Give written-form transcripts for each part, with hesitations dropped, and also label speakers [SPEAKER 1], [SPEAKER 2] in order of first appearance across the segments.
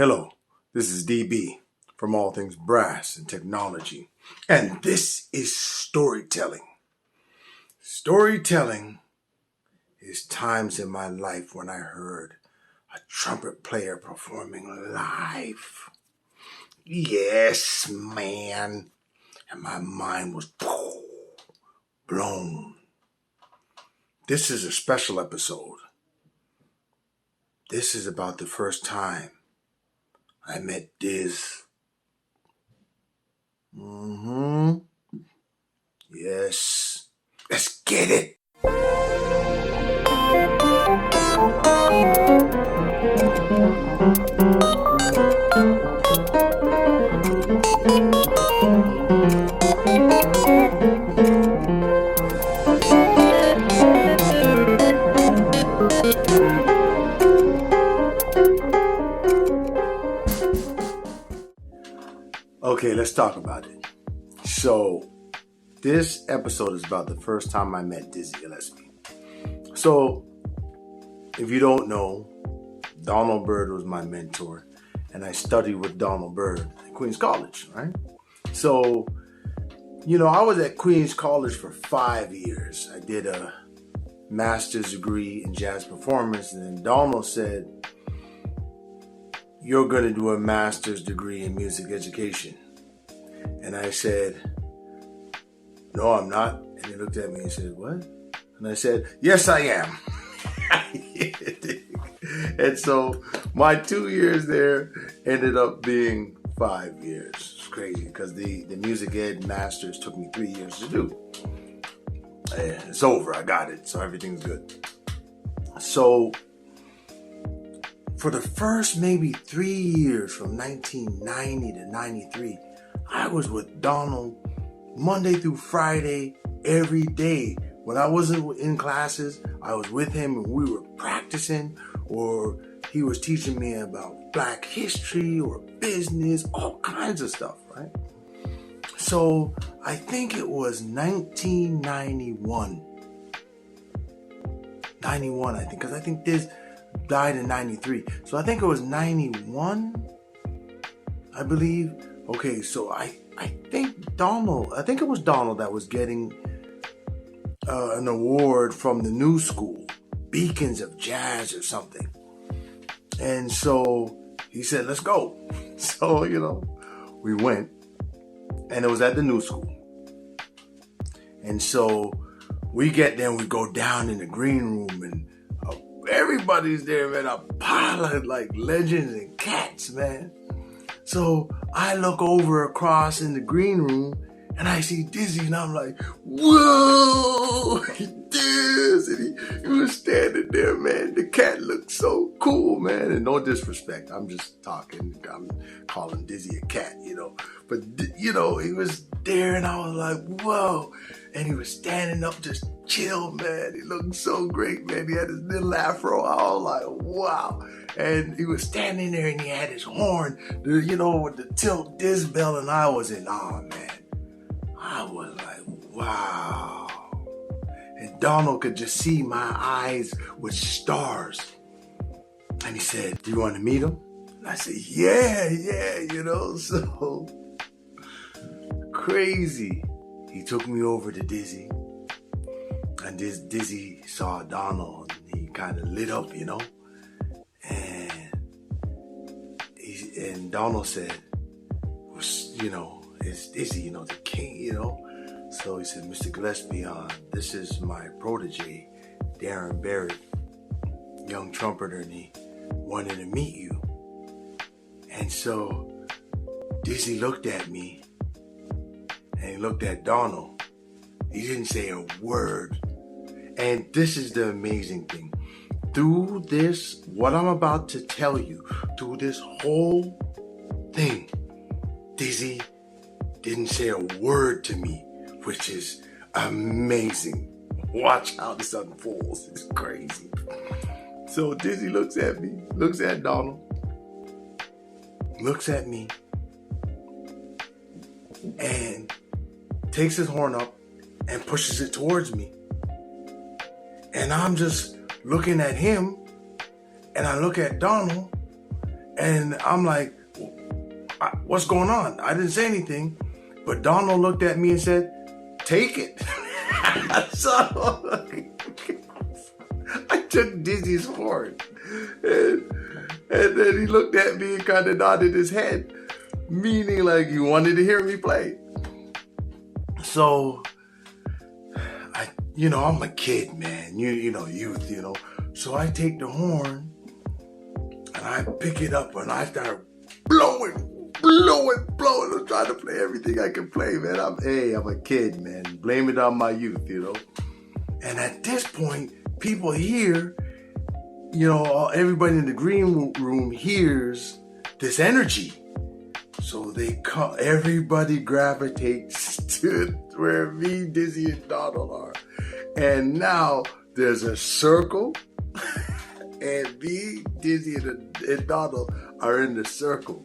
[SPEAKER 1] Hello, this is DB from All Things Brass and Technology, and this is storytelling. Storytelling is times in my life when I heard a trumpet player performing live. Yes, man. And my mind was blown. This is a special episode. This is about the first time I met Diz. Yes. Let's get it. Okay, let's talk about it. So, this episode is about the first time I met Dizzy Gillespie. So, if you don't know, Donald Byrd was my mentor, and I studied with Donald Byrd at Queens College, right? So, I was at Queens College for 5 years. I did a master's degree in jazz performance, and then Donald said, "You're going to do a master's degree in music education." And I said, "No, I'm not." And he looked at me and said, "What?" And I said, "Yes, I am." And so my 2 years there ended up being 5 years. It's crazy because the music ed masters took me 3 years to do. It's over. I got it. So everything's good. So for the first maybe 3 years, from 1990 to 93, I was with Donald Monday through Friday every day. When I wasn't in classes, I was with him and we were practicing, or he was teaching me about Black history or business, all kinds of stuff, right? So I think it was 1991. 91, I think, because I think this died in 93. So I think it was 91, I believe. Okay, so I think it was Donald that was getting an award from the new school, Beacons of Jazz or something. And so he said, "Let's go." So, we went, and it was at the new school. And so we get there and we go down in the green room, and everybody's there, man, a pile of like legends and cats, man. So I look over across in the green room and I see Dizzy, and I'm like, "Whoa, Diz!" And he was standing there, man. The cat looked so cool, man. And no disrespect, I'm just talking. I'm calling Dizzy a cat, But, he was there, and I was like, "Whoa." And he was standing up just chill, man. He looked so great, man. He had his little afro. I was like, wow. And he was standing there, and he had his horn, with the tilt Diz bell, and I was in awe, man. I was like, wow. And Donald could just see my eyes with stars. And he said, "Do you want to meet him?" And I said, yeah, so crazy. He took me over to Dizzy, and Dizzy saw Donald, and he kind of lit up, and Donald said, "It's Dizzy, the king, So he said, "Mr. Gillespie, this is my protege, Darren Barrett, young trumpeter, and he wanted to meet you." And so Dizzy looked at me, and he looked at Donald. He didn't say a word. And this is the amazing thing. Through this, what I'm about to tell you, through this whole thing, Dizzy didn't say a word to me, which is amazing. Watch how this unfolds. It's crazy. So Dizzy looks at me, looks at Donald, looks at me, and takes his horn up and pushes it towards me. And I'm just looking at him, and I look at Donald, And I'm like, what's going on? I didn't say anything. But Donald looked at me and said, take it. So I took Dizzy's horn. And then he looked at me and kind of nodded his head, meaning like he wanted to hear me play. So, I'm a kid, man. Youth, So I take the horn and I pick it up and I start blowing. I'm trying to play everything I can play, man. I'm a kid, man. Blame it on my youth, And at this point, people hear, everybody in the green room hears this energy. So everybody gravitates to where me, Dizzy, and Donald are. And now there's a circle, and me, Dizzy, and Donald are in the circle.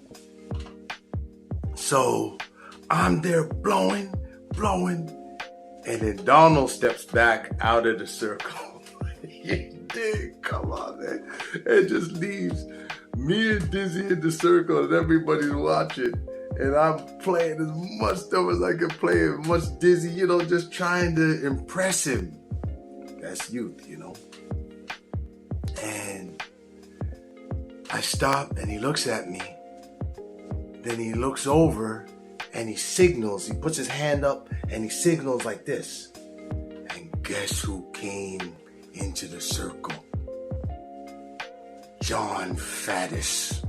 [SPEAKER 1] So I'm there blowing, and then Donald steps back out of the circle. Dude, come on, man. It just leaves me and Dizzy in the circle, and everybody's watching. And I'm playing as much stuff as I can play, as much Dizzy, just trying to impress him. That's youth, And I stop, and he looks at me. Then he looks over and he signals. He puts his hand up and he signals like this. And guess who came into the circle? John Faddis.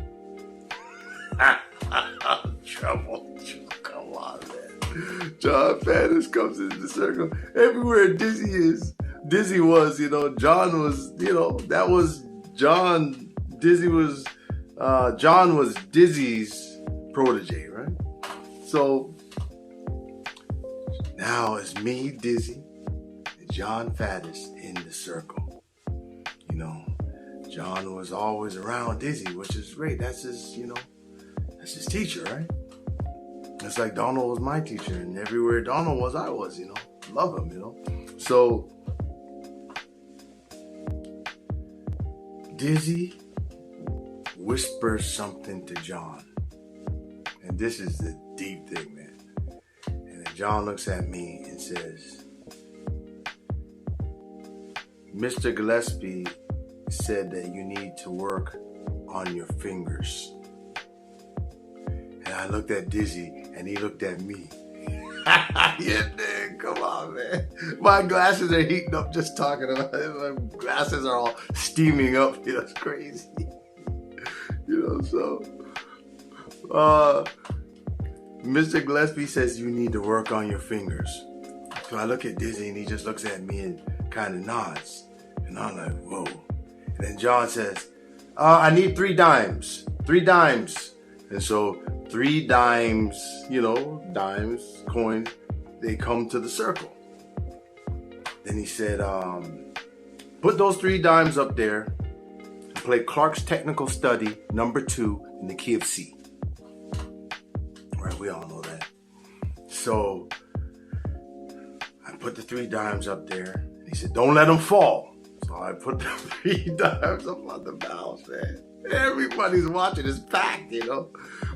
[SPEAKER 1] Trouble. Come on, man. John Faddis comes into the circle. Everywhere Dizzy was, John was, that was John. John was Dizzy's protege, right? So now it's me, Dizzy, and John Faddis in the circle. John was always around Dizzy, which is great. That's his, that's his teacher, right? It's like Donald was my teacher, and everywhere Donald was, I was, love him, So Dizzy whispers something to John. And this is the deep thing, man. And then John looks at me and says, Mr. Gillespie said that you need to work on your fingers. And I looked at Dizzy and he looked at me. Yeah, dude, come on, man. My glasses are heating up just talking about it. My glasses are all steaming up. It's crazy. So Mr. Gillespie says you need to work on your fingers. So I look at Dizzy and he just looks at me and kind of nods. And I'm like, whoa. And then John says, I need 3 dimes. 3 dimes. And so 3 dimes, dimes, coins, they come to the circle. Then he said, put those 3 dimes up there and play Clark's Technical Study number 2 in the key of C. Right, we all know that. So I put the 3 dimes up there and he said, don't let them fall. So I put the 3 dimes up on the mouse, man. Everybody's watching. It's packed,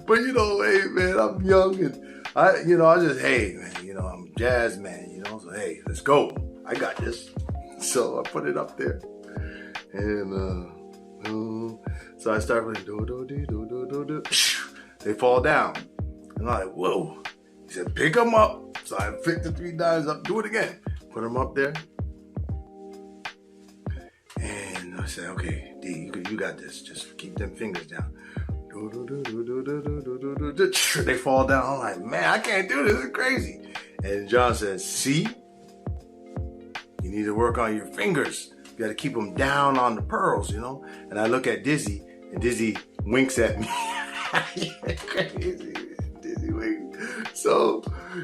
[SPEAKER 1] But hey, man, I'm young and I just, hey, man, I'm a jazz man, So hey, let's go. I got this. So I put it up there, and so I start playing do do do do do do do. They fall down, and I'm like, whoa. He said, pick them up. So I picked the 3 dimes up. Do it again. Put them up there. And I said, okay, D, you got this. Just keep them fingers down. They fall down. I'm like, man, I can't do this. It's crazy. And John says, see? You need to work on your fingers. You got to keep them down on the pearls, And I look at Dizzy, and Dizzy winks at me. Crazy. Dizzy winks. So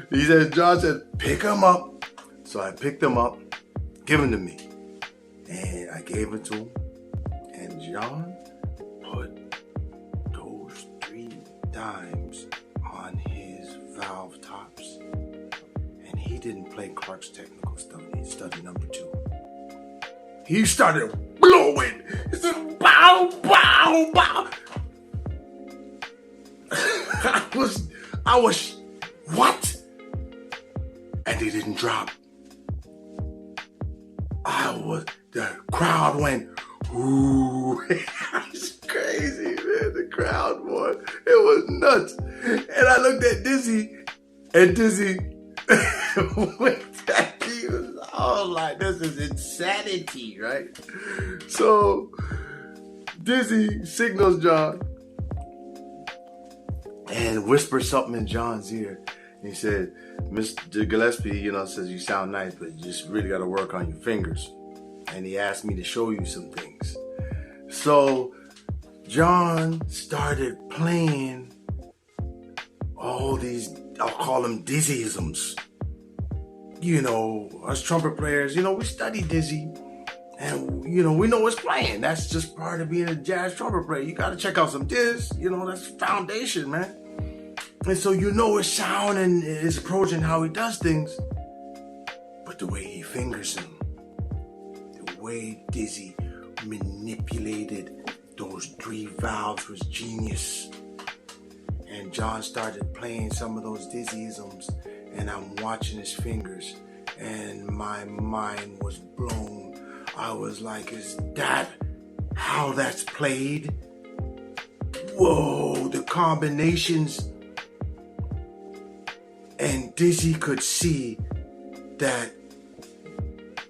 [SPEAKER 1] he says, John said, pick them up. So I picked them up, give them to me. And I gave it to him. And John put those 3 dimes on his valve tops. And he didn't play Clark's Technical Study number 2. He started blowing. He said, bow, bow, bow. what? And they didn't drop. The crowd went, ooh. It's crazy, man. The crowd, boy. It was nuts. And I looked at Dizzy, and Dizzy looked at me. I was like, this is insanity, right? So Dizzy signals John and whispers something in John's ear. He said, Mr. Gillespie, says you sound nice, but you just really got to work on your fingers. And he asked me to show you some things. So John started playing all these, I'll call them dizzyisms. Us trumpet players, we study dizzy. And, we know it's playing. That's just part of being a jazz trumpet player. You got to check out some diz. That's foundation, man. And so his sound and his approach and how he does things. But the way he fingers them, the way Dizzy manipulated those 3 valves was genius. And John started playing some of those dizzyisms, and I'm watching his fingers, and my mind was blown. I was like, is that how that's played? Whoa, the combinations. And Dizzy could see that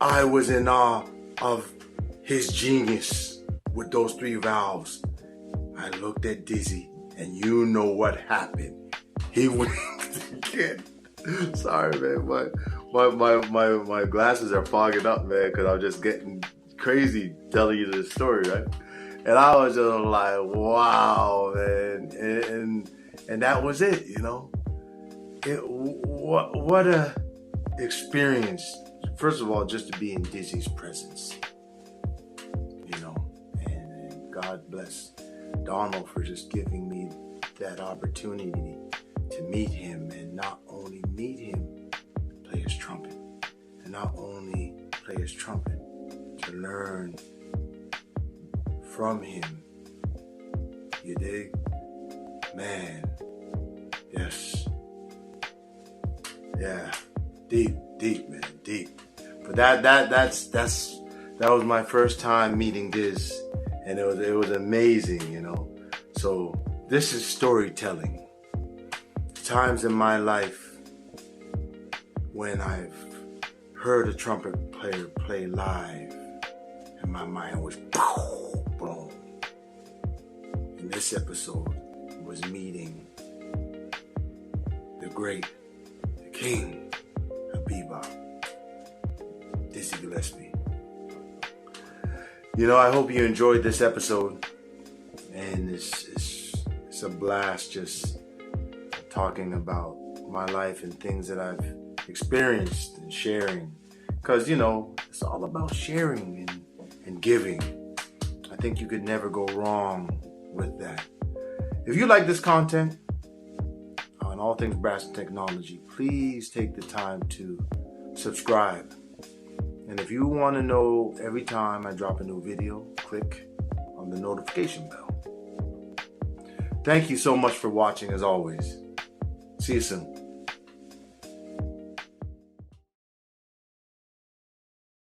[SPEAKER 1] I was in awe of his genius with those 3 valves. I looked at Dizzy, and you know what happened. He went again. Sorry, man. My glasses are fogging up, man, because I'm just getting crazy telling you this story, right? And I was just like, wow, man. And that was it, What a experience. First of all, just to be in Dizzy's presence, and God bless Donald for just giving me that opportunity to meet him, and not only meet him, play his trumpet, and not only play his trumpet, to learn from him. You dig? Man, yes. Yeah, deep, man, deep. But that was my first time meeting Diz, and it was amazing, So this is storytelling. Times in my life when I've heard a trumpet player play live, and my mind was blown. And this episode was meeting the great, the king of bebop, Dizzy Gillespie. I hope you enjoyed this episode, and it's a blast just talking about my life and things that I've experienced and sharing, because it's all about sharing and giving. I think you could never go wrong with that. If you like this content on all things brass and technology, please take the time to subscribe. And if you want to know every time I drop a new video, click on the notification bell. Thank you so much for watching, as always. See you soon.